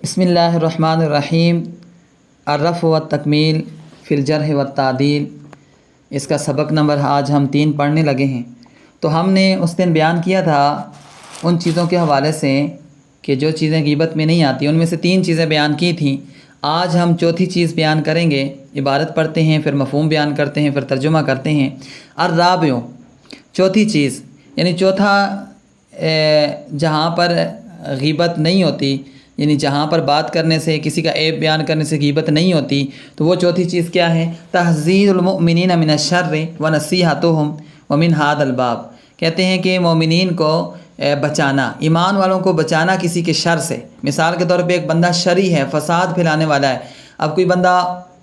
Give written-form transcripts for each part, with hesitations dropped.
بسم اللہ الرحمن الرحیم الرفع والتکمیل فی الجرح والتعدیل، اس کا سبق نمبر آج ہم 3 پڑھنے لگے ہیں۔ تو ہم نے اس دن بیان کیا تھا ان چیزوں کے حوالے سے کہ جو چیزیں غیبت میں نہیں آتی، ان میں سے 3 چیزیں بیان کی تھیں۔ آج ہم چوتھی چیز بیان کریں گے۔ عبارت پڑھتے ہیں، پھر مفہوم بیان کرتے ہیں، پھر ترجمہ کرتے ہیں۔ الرابع، چوتھی چیز، یعنی چوتھا جہاں پر غیبت نہیں ہوتی، یعنی جہاں پر بات کرنے سے، کسی کا عیب بیان کرنے سے غیبت نہیں ہوتی، تو وہ چوتھی چیز کیا ہے؟ تحذیر المؤمنین من الشر ونصیحتہم ومن ھذا الباب۔ کہتے ہیں کہ مومنین کو بچانا، ایمان والوں کو بچانا کسی کے شر سے۔ مثال کے طور پہ ایک بندہ شری ہے، فساد پھیلانے والا ہے۔ اب کوئی بندہ،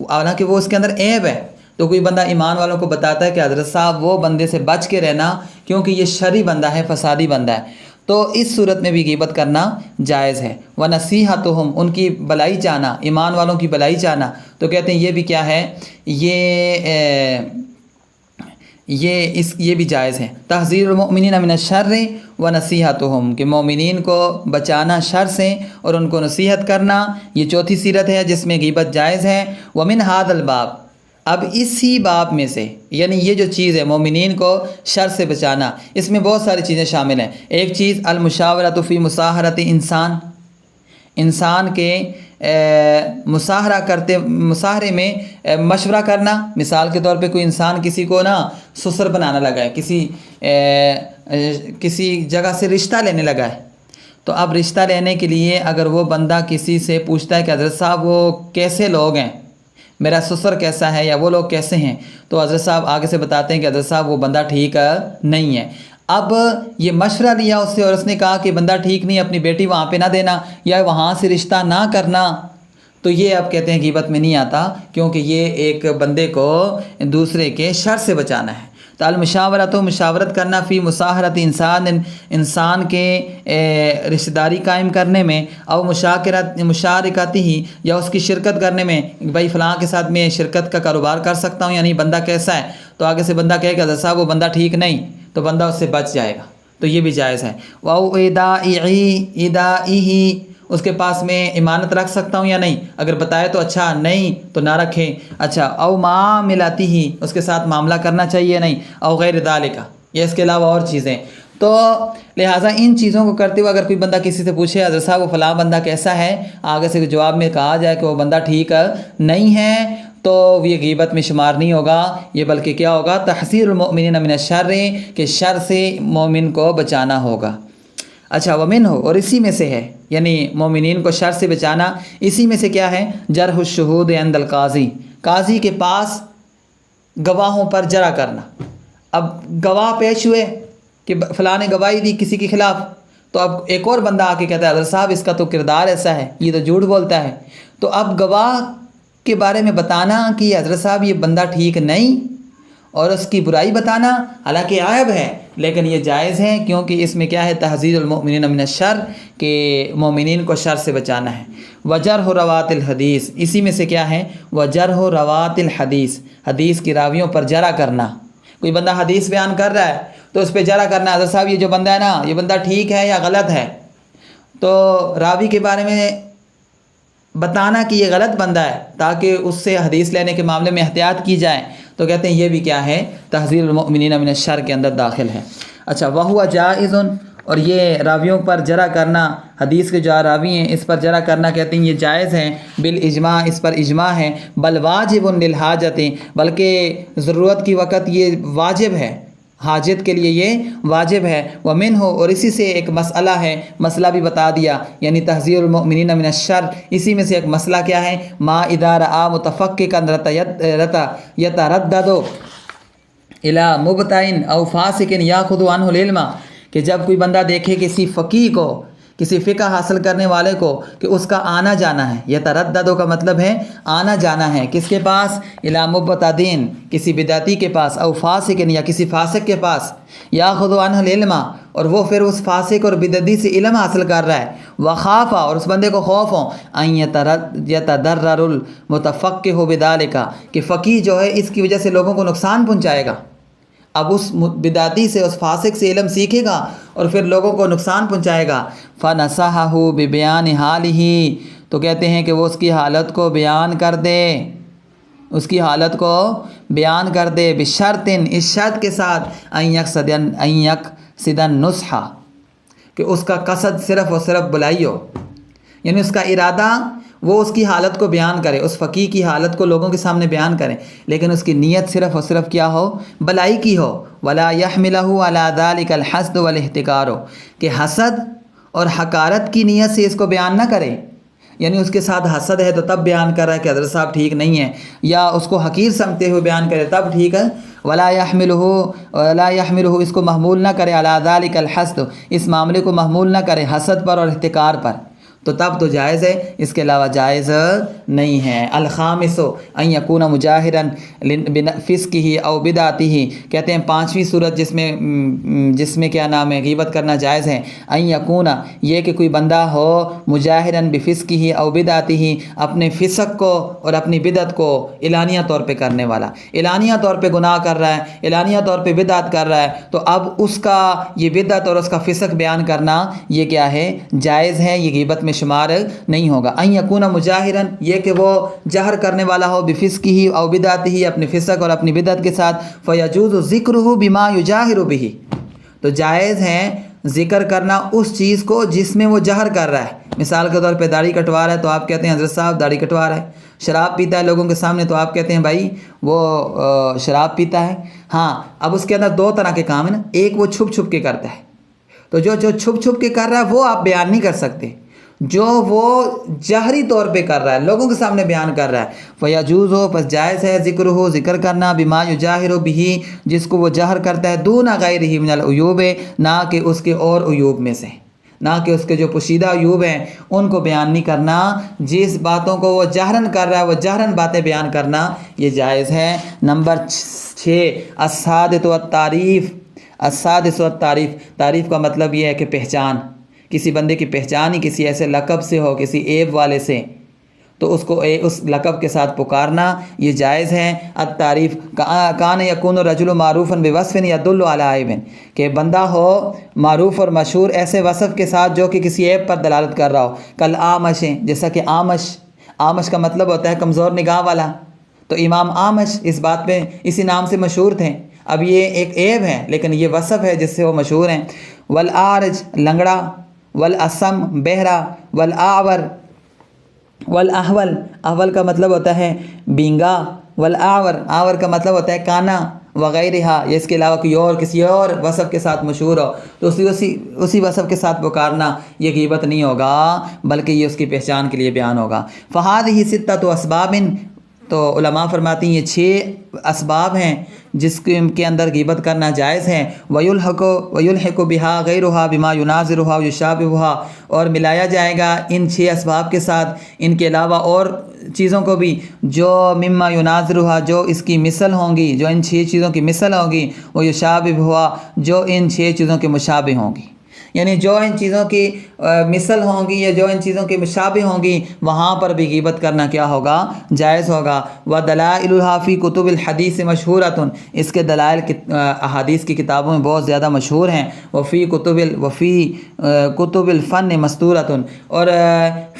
حالانکہ وہ اس کے اندر عیب ہے، تو کوئی بندہ ایمان والوں کو بتاتا ہے کہ حضرت صاحب وہ بندے سے بچ کے رہنا، کیونکہ یہ شری بندہ ہے، فسادی بندہ ہے۔ تو اس صورت میں بھی غیبت کرنا جائز ہے۔ وَنَصِیحَتُهُمْ، ان کی بلائی چاہنا، ایمان والوں کی بلائی چاہنا، تو کہتے ہیں یہ بھی کیا ہے؟ یہ بھی جائز ہے۔ تحذیر المؤمنین من الشر ونصیحتہم، کہ مومنین کو بچانا شر سے اور ان کو نصیحت کرنا، یہ چوتھی سیرت ہے جس میں غیبت جائز ہے۔ ومن ھذا الباب، اب اسی باب میں سے، یعنی یہ جو چیز ہے مومنین کو شر سے بچانا، اس میں بہت ساری چیزیں شامل ہیں۔ ایک چیز المشاورۃ فی مصاہرۃ انسان کے مصاہرے میں مشورہ کرنا۔ مثال کے طور پہ کوئی انسان کسی کو سسر بنانا لگا ہے، کسی جگہ سے رشتہ لینے لگا ہے، تو اب رشتہ لینے کے لیے اگر وہ بندہ کسی سے پوچھتا ہے کہ حضرت صاحب وہ کیسے لوگ ہیں، میرا سسر کیسا ہے یا وہ لوگ کیسے ہیں، تو حضرت صاحب آگے سے بتاتے ہیں کہ حضرت صاحب وہ بندہ ٹھیک نہیں ہے۔ اب یہ مشورہ لیا اس سے اور اس نے کہا کہ بندہ ٹھیک نہیں، اپنی بیٹی وہاں پہ نہ دینا یا وہاں سے رشتہ نہ کرنا، تو یہ اب کہتے ہیں غیبت میں نہیں آتا، کیونکہ یہ ایک بندے کو دوسرے کے شر سے بچانا ہے۔ تو المشاورۃ، مشاورت کرنا، فی مصاہرۃ انسان کے رشتہ داری قائم کرنے میں، او مشارکتی ہی، یا اس کی شرکت کرنے میں، بھائی فلاں کے ساتھ میں شرکت کا کاروبار کر سکتا ہوں، یعنی بندہ کیسا ہے، تو آگے سے بندہ کہے کہ حضرت صاحب وہ بندہ ٹھیک نہیں، تو بندہ اس سے بچ جائے گا، تو یہ بھی جائز ہے۔ او ایدائیہ، اس کے پاس میں امانت رکھ سکتا ہوں یا نہیں، اگر بتائے تو اچھا، نہیں تو نہ رکھے، اچھا۔ او معاملاتہ، اس کے ساتھ معاملہ کرنا چاہیے نہیں، او غیر ذالک، یا اس کے علاوہ اور چیزیں۔ تو لہٰذا ان چیزوں کو کرتے ہوئے اگر کوئی بندہ کسی سے پوچھے حضرت صاحب وہ فلاں بندہ کیسا ہے، آگے سے جواب میں کہا جائے کہ وہ بندہ ٹھیک نہیں ہے، تو یہ غیبت میں شمار نہیں ہوگا، یہ بلکہ کیا ہوگا؟ تحذیر المؤمنین من الشر، کہ شر سے مومن کو بچانا ہوگا۔ اچھا، ومن ہو، اور اسی میں سے ہے، یعنی مومنین کو شر سے بچانا، اسی میں سے کیا ہے؟ جرح الشہود عند القاضی، قاضی کے پاس گواہوں پر جرح کرنا۔ اب گواہ پیش ہوئے کہ فلاں نے گواہی دی کسی کے خلاف، تو اب ایک اور بندہ آ کے کہتا ہے حضرت صاحب اس کا تو کردار ایسا ہے، یہ تو جھوٹ بولتا ہے، تو اب گواہ کے بارے میں بتانا کہ حضرت صاحب یہ بندہ ٹھیک نہیں، اور اس کی برائی بتانا، حالانکہ عیب ہے لیکن یہ جائز ہے، کیونکہ اس میں کیا ہے؟ تحذیر المؤمنین من الشر، کہ مومنین کو شر سے بچانا ہے۔ وجرح روات الحدیث، اسی میں سے کیا ہے؟ وجرح روات الحدیث، حدیث کی راویوں پر جرح کرنا۔ کوئی بندہ حدیث بیان کر رہا ہے تو اس پہ جرح کرنا، حضرت صاحب یہ جو بندہ ہے یہ بندہ ٹھیک ہے یا غلط ہے، تو راوی کے بارے میں بتانا کہ یہ غلط بندہ ہے، تاکہ اس سے حدیث لینے کے معاملے میں احتیاط کی جائے، تو کہتے ہیں یہ بھی کیا ہے؟ تحذیر المؤمنین من الشر کے اندر داخل ہے۔ اچھا، وہو جائز، اور یہ راویوں پر جرح کرنا، حدیث کے جو راوی ہیں اس پر جرح کرنا، کہتے ہیں یہ جائز ہے، بالاجماع، اس پر اجماع ہے، بل واجب للحاجت، بلکہ ضرورت کی وقت یہ واجب ہے، حاجت کے لیے یہ واجب ہے۔ ومن ہو، اور اسی سے ایک مسئلہ ہے، مسئلہ بھی بتا دیا، یعنی تحذیر المؤمنین من الشر، اسی میں سے ایک مسئلہ کیا ہے؟ ما اذا رأى متفققا يتردد الى مبتع او فاسق ياخذ عنه العلم، کہ جب کوئی بندہ دیکھے کسی فقیہ کو، کسی فقہ حاصل کرنے والے کو، کہ اس کا آنا جانا ہے، یتردد کا مطلب ہے آنا جانا ہے، کس کے پاس؟ الی مبتدین، کسی بدعتی کے پاس، او فاسق، یا کسی فاسق کے پاس، یاخذ عنہ العلم، اور وہ پھر اس فاسق اور بدعتی سے علم حاصل کر رہا ہے، وخاف، اور اس بندے کو خوف ہو، ان یتضرر المتفقہ بذلک، کہ فقیہ جو ہے اس کی وجہ سے لوگوں کو نقصان پہنچائے گا، اب اس بدعتی سے، اس فاسق سے علم سیکھے گا اور پھر لوگوں کو نقصان پہنچائے گا۔ فَنَصَحَهُ بِبَيَانِ حَالِهِ، تو کہتے ہیں کہ وہ اس کی حالت کو بیان کر دے، اس کی حالت کو بیان کر دے بشرط، اس شرط کے ساتھ ان یقصد النصح، کہ اس کا قصد صرف اور صرف بلائی ہو، یعنی اس کا ارادہ وہ اس کی حالت کو بیان کرے، اس فقیر کی حالت کو لوگوں کے سامنے بیان کرے، لیکن اس کی نیت صرف اور صرف کیا ہو؟ بلائی کی ہو۔ ولا يحملہ علی ذلک الحسد والاحتقار، کہ حسد اور حقارت کی نیت سے اس کو بیان نہ کرے، یعنی اس کے ساتھ حسد ہے تو تب بیان کر رہا ہے کہ حضرت صاحب ٹھیک نہیں ہے، یا اس کو حقیر سمجھتے ہوئے بیان کرے تب ٹھیک ہے۔ ولا يحملہ اس کو محمول نہ کرے علی ذلک الحسد، اس معاملے کو محمول نہ کرے حسد پر اور احتقار پر، تو تب تو جائز ہے، اس کے علاوہ جائز نہیں ہے۔ الخامس ان یکون مجاہرا بفسقہ او بدعتہ، کہتے ہیں پانچویں صورت جس میں کیا نام ہے غیبت کرنا جائز ہے، ان یکون یہ کہ کوئی بندہ ہو مجاہرا بفسقہ او بدعتہ، اپنے فسق کو اور اپنی بدعت کو اعلانیہ طور پہ کرنے والا، اعلانیہ طور پہ گناہ کر رہا ہے، اعلانیہ طور پہ بدعت کر رہا ہے، تو اب اس کا یہ بدعت اور اس کا فسق بیان کرنا یہ کیا ہے؟ جائز ہے، یہ غیبت میں شمار نہیں ہوگا۔ ان یکون مجاہرا، یہ کہ وہ جہر کرنے والا ہو بفسقہ او بدعتہ، اپنے فسق اور اپنی بدعت کے ساتھ، فیجوز ذکرہ بما یجاہر بہ، تو جائز ہے ذکر کرنا اس چیز کو جس میں وہ جہر کر رہا ہے۔ مثال کے طور پہ داڑھی کٹوا رہا ہے تو آپ کہتے ہیں حضرت صاحب داڑھی کٹوا رہا ہے، شراب پیتا ہے لوگوں کے سامنے تو آپ کہتے ہیں بھائی وہ شراب پیتا ہے۔ ہاں، اب اس کے اندر دو طرح کے کام ہیں نا، ایک وہ چھپ چھپ کے کرتا ہے، تو جو چھپ چھپ کے کر رہا ہے وہ آپ بیان نہیں کر سکتے، جو وہ جہری طور پہ کر رہا ہے لوگوں کے سامنے بیان کر رہا ہے، فیجوز ہو پس جائز ہے ذکر کرنا بما یجاہر بہ، جس کو وہ جہر کرتا ہے، دون غیرہ من العیوب، نہ کہ اس کے اور عیوب میں سے، نہ کہ اس کے جو پوشیدہ عیوب ہیں ان کو بیان نہیں کرنا، جس باتوں کو وہ جہرن کر رہا ہے وہ جہرن باتیں بیان کرنا یہ جائز ہے۔ نمبر 6 الصادق والتعریف، الصادق والتعریف، تعریف کا مطلب یہ ہے کہ پہچان، کسی بندے کی پہچان ہی کسی ایسے لقب سے ہو، کسی عیب والے سے، تو اس کو اس لقب کے ساتھ پکارنا یہ جائز ہے۔ التعریف کان یکون الرجل معروفا بوصف یدل علی عیب، کہ بندہ ہو معروف اور مشہور ایسے وصف کے ساتھ جو کہ کسی عیب پر دلالت کر رہا ہو، کل آمش، جیسا کہ آمش کا مطلب ہوتا ہے کمزور نگاہ والا، تو امام آمش اس بات پہ اسی نام سے مشہور تھے۔ اب یہ ایک عیب ہے لیکن یہ وصف ہے جس سے وہ مشہور ہیں۔ والاعرج لنگڑا، والاسم بہرا، والاعور والاحول، احول کا مطلب ہوتا ہے بینگا، والاعور آور کا مطلب ہوتا ہے کانا، وغیرہ، یا اس کے علاوہ کوئی اور کسی اور وصف کے ساتھ مشہور ہو تو اسی وصف کے ساتھ پکارنا یہ غیبت نہیں ہوگا بلکہ یہ اس کی پہچان کے لیے بیان ہوگا۔ فہذہ ستۃ اسباب، تو علماء فرماتی ہیں یہ 6 اسباب ہیں جس کے اندر غیبت کرنا جائز ہے۔ وَيُلْحِقُ بِهَا غَيْرُهَا بِمَا يُنَازِرُهَا وَيُشَابِهُهَا، اور ملایا جائے گا ان 6 اسباب کے ساتھ ان کے علاوہ اور چیزوں کو بھی، جو مما يُنَازِرُهَا، جو اس کی مثل ہوں گی، جو ان 6 چیزوں کی مثل ہوگی، وَيُشَابِهُهَا، جو ان 6 چیزوں کے مشابہ ہوں گی، یعنی جو ان چیزوں کی مثل ہوں گی یا جو ان چیزوں کے مشابہ ہوں گی وہاں پر بھی غیبت کرنا کیا ہوگا؟ جائز ہوگا۔ وَدَلَائِلُهَا فِي كُتُبِ الْحَدِيثِ مَشْهُورَةٌ، اس کے دلائل احادیث کی کتابوں میں بہت زیادہ مشہور ہیں۔ وفی کتب الفن مستورۃ، اور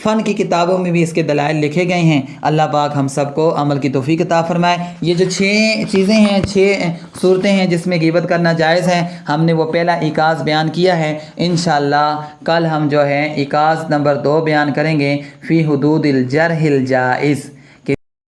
فن کی کتابوں میں بھی اس کے دلائل لکھے گئے ہیں۔ اللہ پاک ہم سب کو عمل کی توفیق عطا فرمائے۔ یہ جو 6 چیزیں ہیں، 6 صورتیں ہیں جس میں غیبت کرنا جائز ہے، ہم نے وہ پہلا ایقاز بیان کیا ہے۔ انشاءاللہ کل ہم جو ہے ایقاز نمبر 2 بیان کریں گے، فی حدود الجرح الجائز،